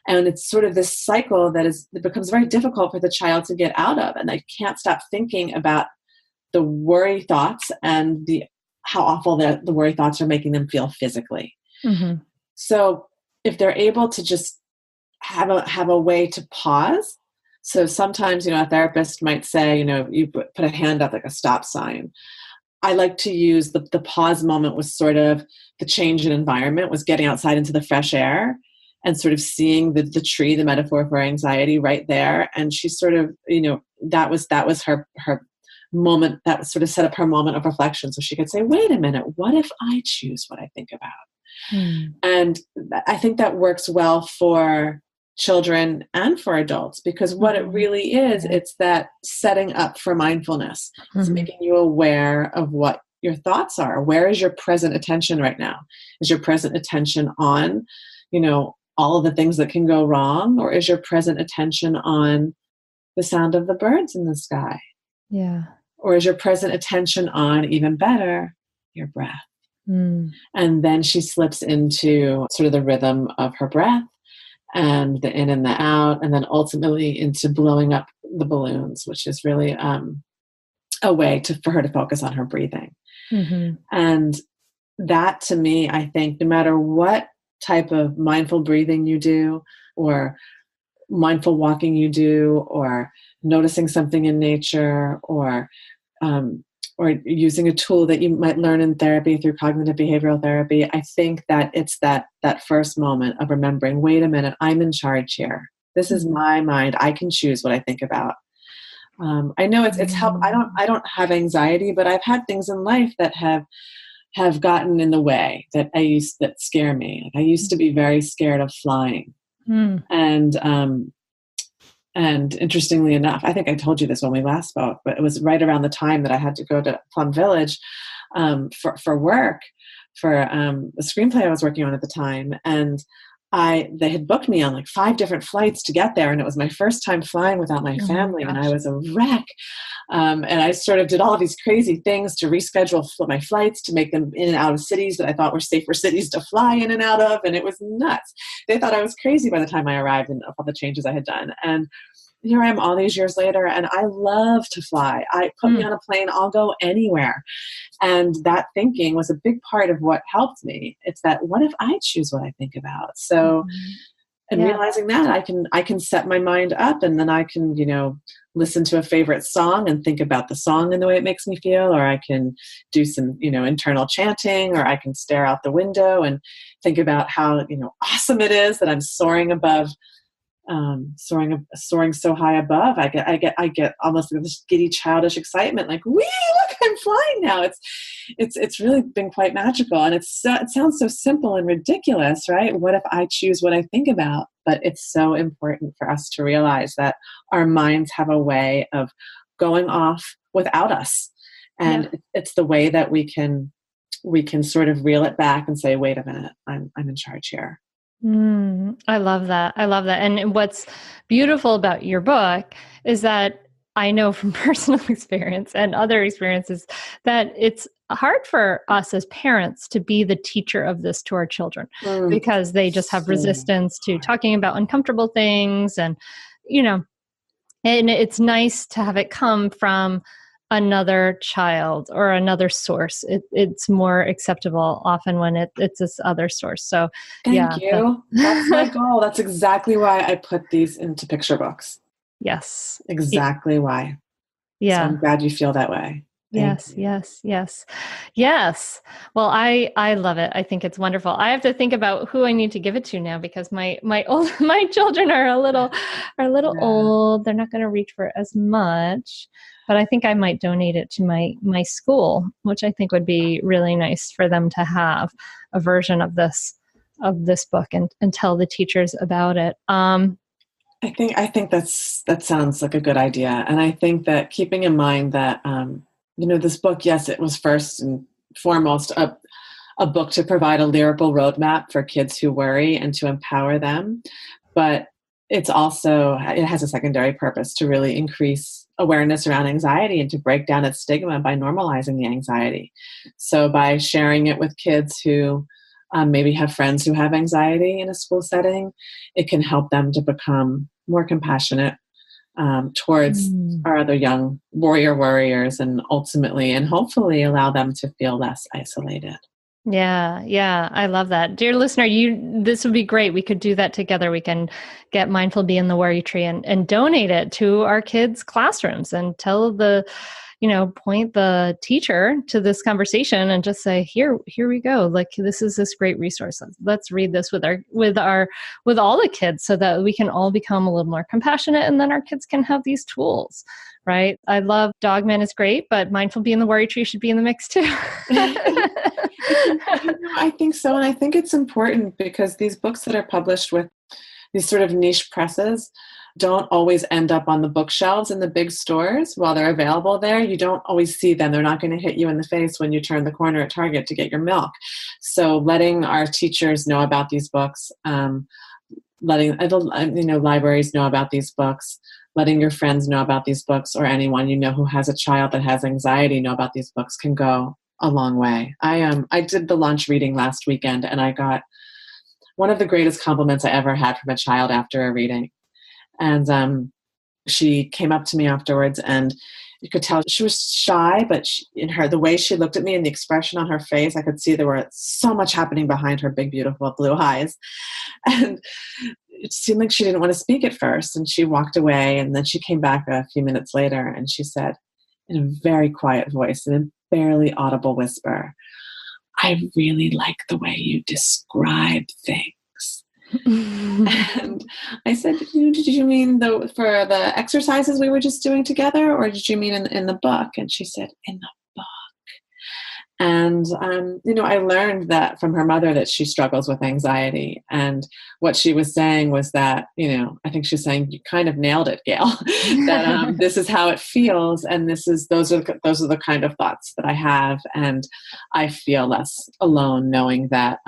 Speaker 1: And it's sort of this cycle that becomes very difficult for the child to get out of. And they can't stop thinking about the worry thoughts and how awful the worry thoughts are making them feel physically. So if they're able to just have a way to pause. So sometimes, a therapist might say, you put a hand up like a stop sign. I like to use the pause moment was sort of the change in environment, was getting outside into the fresh air and sort of seeing the tree, the metaphor for anxiety right there. And she sort of, that was her moment, that was sort of set up her moment of reflection. So she could say, wait a minute, what if I choose what I think about? And I think that works well for children and for adults, because what it really is, it's that setting up for mindfulness. It's making you aware of what your thoughts are. Where is your present attention right now? Is your present attention on, all of the things that can go wrong? Or is your present attention on the sound of the birds in the sky?
Speaker 2: Yeah.
Speaker 1: Or is your present attention on, even better, your breath? And then she slips into sort of the rhythm of her breath, and the in and the out, and then ultimately into blowing up the balloons, which is really a way for her to focus on her breathing. And that, to me, I think no matter what type of mindful breathing you do, or mindful walking you do, or noticing something in nature, or using a tool that you might learn in therapy through cognitive behavioral therapy, I think that it's that first moment of remembering, wait a minute, I'm in charge here. This is my mind. I can choose what I think about. I know it's help. I don't have anxiety, but I've had things in life that have gotten in the way that scare me. Like I used to be very scared of flying. And interestingly enough, I think I told you this when we last spoke, but it was right around the time that I had to go to Plum Village for work, for the screenplay I was working on at the time. And they had booked me on like 5 different flights to get there. And it was my first time flying without my family. And I was a wreck. And I sort of did all of these crazy things to reschedule my flights, to make them in and out of cities that I thought were safer cities to fly in and out of. And it was nuts. They thought I was crazy by the time I arrived and all the changes I had done. And here I am all these years later, and I love to fly. Put me on a plane, I'll go anywhere. And that thinking was a big part of what helped me. It's that, what if I choose what I think about? So, and realizing that I can set my mind up, and then I can, listen to a favorite song and think about the song and the way it makes me feel, or I can do some, internal chanting, or I can stare out the window and think about how, awesome it is that I'm soaring above, soaring so high above. I get almost this giddy, childish excitement, like, wee, look, I'm flying now. It's really been quite magical, and it sounds so simple and ridiculous, right? What if I choose what I think about? But it's so important for us to realize that our minds have a way of going off without us. And it's the way that we can sort of reel it back and say, wait a minute, I'm in charge here.
Speaker 2: I love that. I love that. And what's beautiful about your book is that I know from personal experience and other experiences that it's hard for us as parents to be the teacher of this to our children because they just have resistance to talking about uncomfortable things. And, and it's nice to have it come from another child or another source. It's more acceptable often when it's this other source. So
Speaker 1: Thank you. That's my goal. That's exactly why I put these into picture books.
Speaker 2: Yes.
Speaker 1: Exactly why.
Speaker 2: Yeah.
Speaker 1: So I'm glad you feel that way.
Speaker 2: Yes. Well, I love it. I think it's wonderful. I have to think about who I need to give it to now because my children are a little old. They're not going to reach for as much, but I think I might donate it to my school, which I think would be really nice for them to have a version of this book and tell the teachers about it.
Speaker 1: I think that sounds like a good idea. And I think that keeping in mind that, this book, yes, it was first and foremost a book to provide a lyrical roadmap for kids who worry and to empower them. But it has a secondary purpose to really increase awareness around anxiety and to break down its stigma by normalizing the anxiety. So by sharing it with kids who maybe have friends who have anxiety in a school setting, it can help them to become more compassionate towards our other young warriors and ultimately and hopefully allow them to feel less isolated.
Speaker 2: Yeah. I love that. Dear listener, this would be great. We could do that together. We can get Mindful Bee in the Worry Tree and donate it to our kids' classrooms and tell point the teacher to this conversation and just say, here we go. Like, this is this great resource. Let's read this with all the kids so that we can all become a little more compassionate. And then our kids can have these tools, right? I love Dogman is great, but Mindful Bee in the Worry Tree should be in the mix too.
Speaker 1: I think so. And I think it's important because these books that are published with these sort of niche presses don't always end up on the bookshelves in the big stores. While they're available there, you don't always see them. They're not going to hit you in the face when you turn the corner at Target to get your milk. So letting our teachers know about these books, letting libraries know about these books, letting your friends know about these books, or anyone who has a child that has anxiety know about these books can go a long way. I did the launch reading last weekend, and I got one of the greatest compliments I ever had from a child after a reading. And she came up to me afterwards, and you could tell she was shy, but the way she looked at me and the expression on her face, I could see there was so much happening behind her big, beautiful blue eyes. And it seemed like she didn't want to speak at first, and she walked away, and then she came back a few minutes later, and she said in a very quiet voice, in a barely audible whisper, "I really like the way you describe things." And I said, "Did you mean for the exercises we were just doing together, or did you mean in the book?" And she said, "In the book." And, I learned that from her mother that she struggles with anxiety. And what she was saying was that, I think she's saying, "You kind of nailed it, Gail," that this is how it feels. And those are the kind of thoughts that I have. And I feel less alone knowing that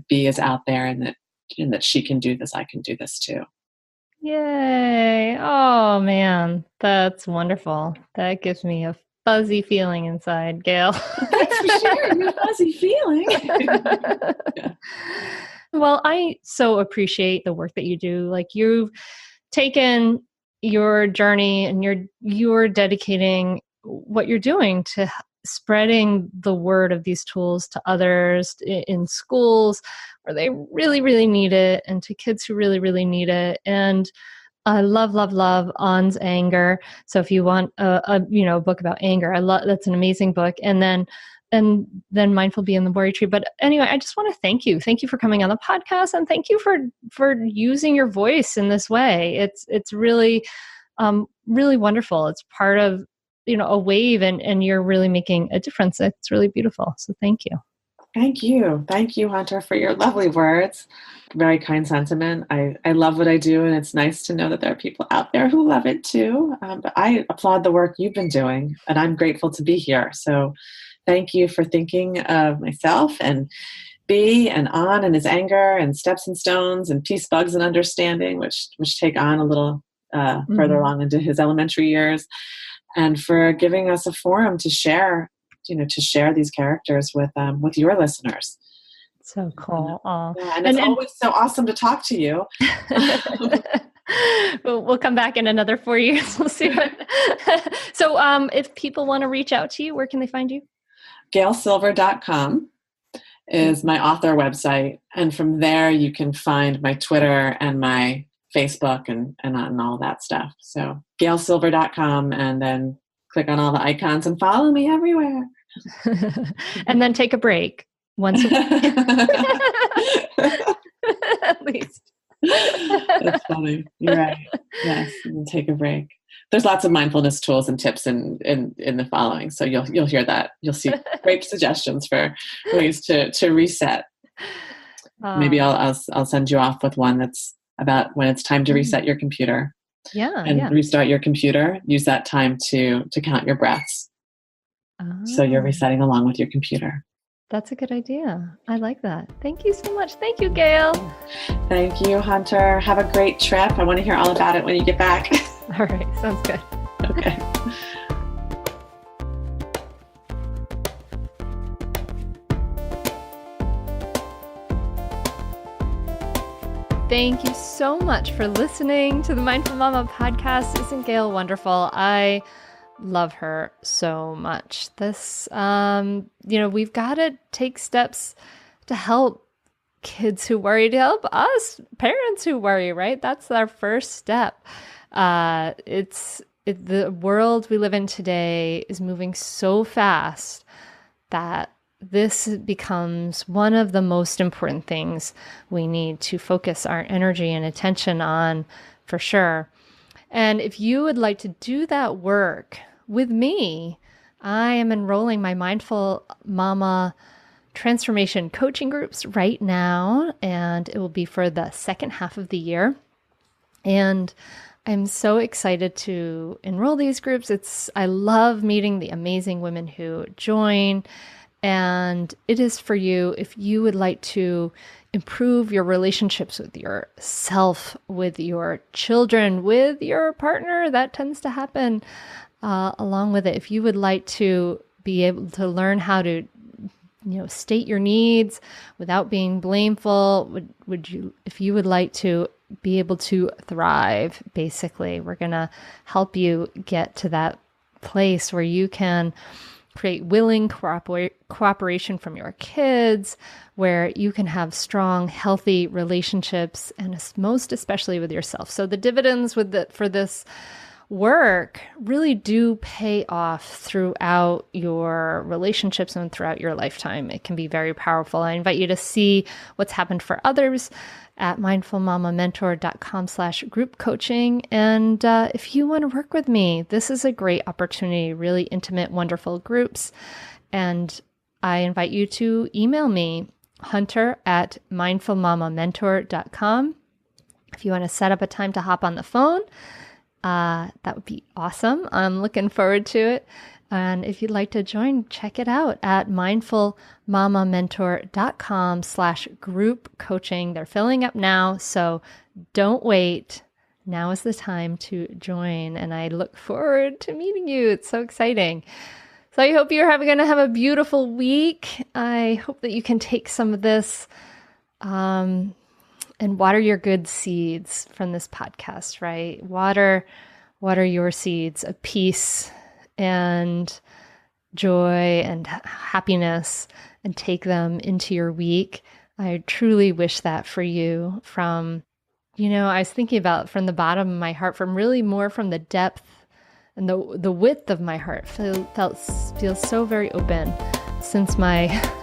Speaker 1: Bee is out there and that she can do this. I can do this too.
Speaker 2: Yay. Oh man, that's wonderful. That gives me a fuzzy feeling inside, Gail.
Speaker 1: Thanks for sharing your fuzzy feeling. Yeah.
Speaker 2: Well, I so appreciate the work that you do. Like, you've taken your journey and you're dedicating what you're doing to spreading the word of these tools to others in schools where they really, really need it, and to kids who really, really need it. And I love On's Anger. So if you want a book about anger, that's an amazing book. And then Mindful Bee in the Worry Tree. But anyway, I just want to thank you. Thank you for coming on the podcast, and thank you for using your voice in this way. It's really, really wonderful. It's part of a wave, and you're really making a difference. It's really beautiful. So thank you.
Speaker 1: Thank you. Thank you, Hunter, for your lovely words. Very kind sentiment. I love what I do, and it's nice to know that there are people out there who love it too. But I applaud the work you've been doing, and I'm grateful to be here. So thank you for thinking of myself and B and On and his anger and Steps and Stones and Peace, Bugs, and Understanding, which take on a little further along into his elementary years, and for giving us a forum to share, to share these characters with your listeners.
Speaker 2: So cool.
Speaker 1: Yeah, and it's always so awesome to talk to you.
Speaker 2: We'll come back in another 4 years. We'll see what. So if people want to reach out to you, where can they find you?
Speaker 1: GailSilver.com is my author website. And from there, you can find my Twitter and my Facebook and all that stuff. So GailSilver.com, and then click on all the icons and follow me everywhere.
Speaker 2: And then take a break once a week. At least.
Speaker 1: That's funny. You're right. Yes, and take a break. There's lots of mindfulness tools and tips in the following. So you'll hear that. You'll see great suggestions for ways to reset. Maybe I'll send you off with one that's about when it's time to reset your computer. Restart your computer. Use that time to count your breaths. So you're resetting along with your computer.
Speaker 2: That's a good idea. I like that. Thank you so much. Thank you, Gail.
Speaker 1: Thank you, Hunter. Have a great trip. I want to hear all about it when you get back.
Speaker 2: All right. Sounds good.
Speaker 1: Okay.
Speaker 2: Thank you so much for listening to the Mindful Mama podcast. Isn't Gail wonderful? I love her so much. This, we've got to take steps to help kids who worry, to help us parents who worry, right? That's our first step. The world we live in today is moving so fast that this becomes one of the most important things we need to focus our energy and attention on, for sure. And if you would like to do that work with me, I am enrolling my Mindful Mama transformation coaching groups right now, and it will be for the second half of the year. And I'm so excited to enroll these groups. I love meeting the amazing women who join, and it is for you if you would like to improve your relationships with yourself, with your children, with your partner. That tends to happen along with it. If you would like to be able to learn how to, state your needs without being blameful, if you would like to be able to thrive, basically, we're going to help you get to that place where you can create willing cooperation from your kids, where you can have strong, healthy relationships, and most especially with yourself. So the dividends for this work really do pay off throughout your relationships and throughout your lifetime. It can be very powerful. I invite you to see what's happened for others at mindfulmamamentor.com/group coaching. And if you want to work with me, this is a great opportunity, really intimate, wonderful groups. And I invite you to email me, hunter@mindfulmamamentor.com. If you want to set up a time to hop on the phone, that would be awesome. I'm looking forward to it. And if you'd like to join, check it out at mindfulmamamentor.com/group coaching. They're filling up now, so don't wait. Now is the time to join, and I look forward to meeting you. It's so exciting. So I hope you're going to have a beautiful week. I hope that you can take some of this and water your good seeds from this podcast, right? Water your seeds of peace and joy and happiness, and take them into your week. I truly wish that for you. I was thinking about from the bottom of my heart, from really more from the depth and the width of my heart, feels so very open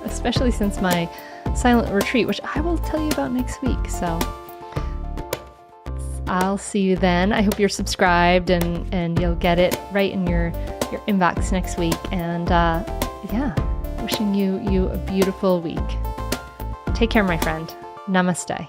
Speaker 2: especially since my silent retreat, which I will tell you about next week. So I'll see you then. I hope you're subscribed and you'll get it right in your inbox next week. And Wishing you a beautiful week. Take care, my friend. Namaste.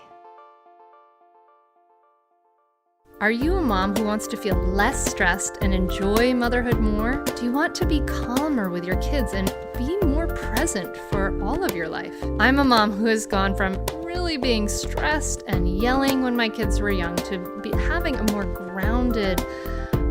Speaker 2: Are you a mom who wants to feel less stressed and enjoy motherhood more? Do you want to be calmer with your kids and be more present for all of your life? I'm a mom who has gone from really being stressed and yelling when my kids were young to having a more grounded,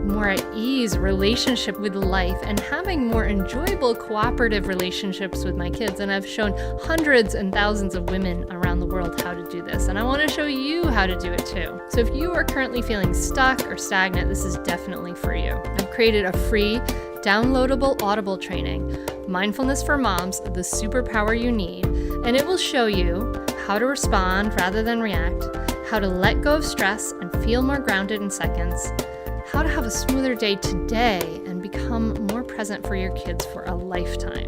Speaker 2: more at ease relationship with life and having more enjoyable cooperative relationships with my kids. And I've shown hundreds and thousands of women around the world how to do this. And I want to show you how to do it too. So if you are currently feeling stuck or stagnant, this is definitely for you. I've created a free downloadable Audible training, Mindfulness for Moms, the superpower you need. And it will show you how to respond rather than react, how to let go of stress and feel more grounded in seconds, how to have a smoother day today and become more present for your kids for a lifetime.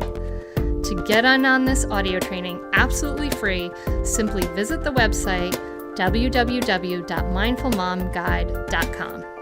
Speaker 2: To get on this audio training absolutely free, simply visit the website www.mindfulmomguide.com.